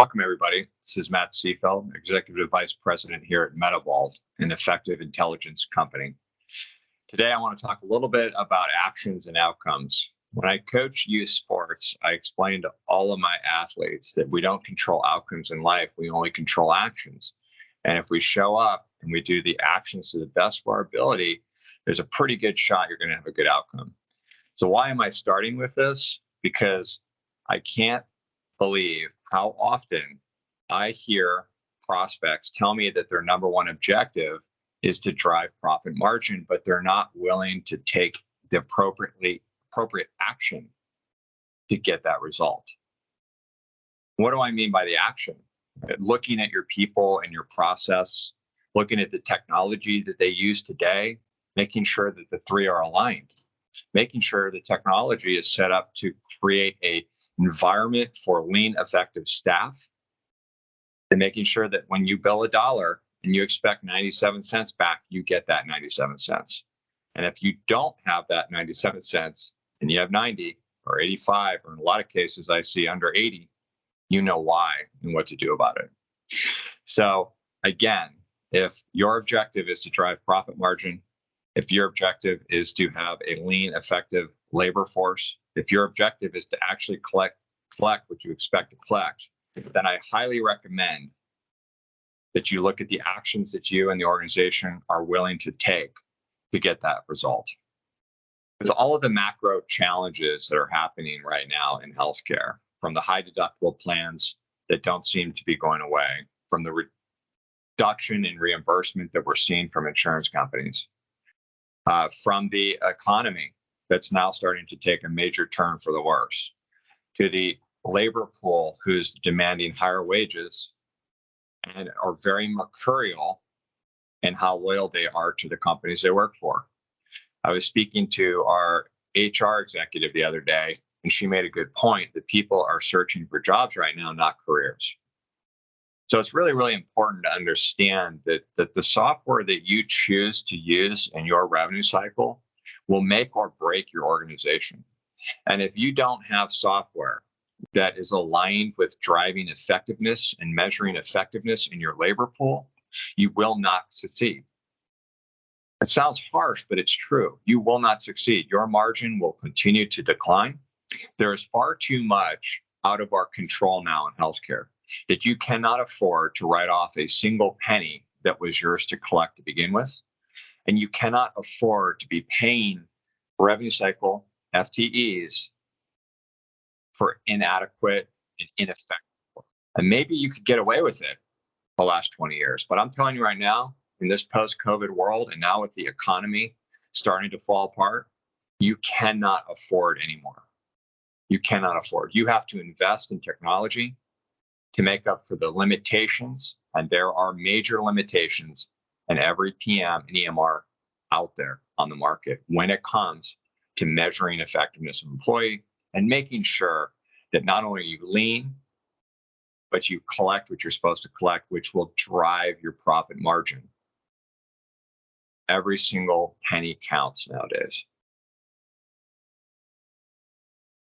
Welcome, everybody. This is Matt Seafeld, Executive Vice President here at MedEvolve, an effective intelligence company. Today, I want to talk a little bit about actions and outcomes. When I coach youth sports, I explain to all of my athletes that we don't control outcomes in life, we only control actions. And if we show up and we do the actions to the best of our ability, there's a pretty good shot you're going to have a good outcome. So why am I starting with this? Because I can't believe how often I hear prospects tell me that their number one objective is to drive profit margin, but they're not willing to take the appropriate action to get that result. What do I mean by the action? Looking at your people and your process, looking at the technology that they use today, making sure that the three are aligned, making sure the technology is set up to create an environment for lean, effective staff, and making sure that when you bill $1 and you expect 97 cents back, you get that 97 cents. And if you don't have that 97 cents and you have 90 or 85, or in a lot of cases I see under 80, you know why and what to do about it. So again, if your objective is to drive profit margin, if your objective is to have a lean, effective labor force, if your objective is to actually collect what you expect to collect, then I highly recommend that you look at the actions that you and the organization are willing to take to get that result. With all of the macro challenges that are happening right now in healthcare, from the high deductible plans that don't seem to be going away, from the reduction in reimbursement that we're seeing from insurance companies, from the economy that's now starting to take a major turn for the worse, to the labor pool who's demanding higher wages and are very mercurial in how loyal they are to the companies they work for. I was speaking to our HR executive the other day, and she made a good point that people are searching for jobs right now, not careers. So it's really, really important to understand that the software that you choose to use in your revenue cycle will make or break your organization. And if you don't have software that is aligned with driving effectiveness and measuring effectiveness in your labor pool, you will not succeed. It sounds harsh, but it's true. You will not succeed. Your margin will continue to decline. There is far too much out of our control now in healthcare that you cannot afford to write off a single penny that was yours to collect to begin with. And you cannot afford to be paying revenue cycle FTEs for inadequate and ineffective work. And maybe you could get away with it the last 20 years. But I'm telling you right now, in this post-COVID world, and now with the economy starting to fall apart, you cannot afford anymore. You cannot afford. You have to invest in technology to make up for the limitations, and there are major limitations in every PM and EMR out there on the market when it comes to measuring effectiveness of employee and making sure that not only are you lean, but you collect what you're supposed to collect, which will drive your profit margin. Every single penny counts nowadays.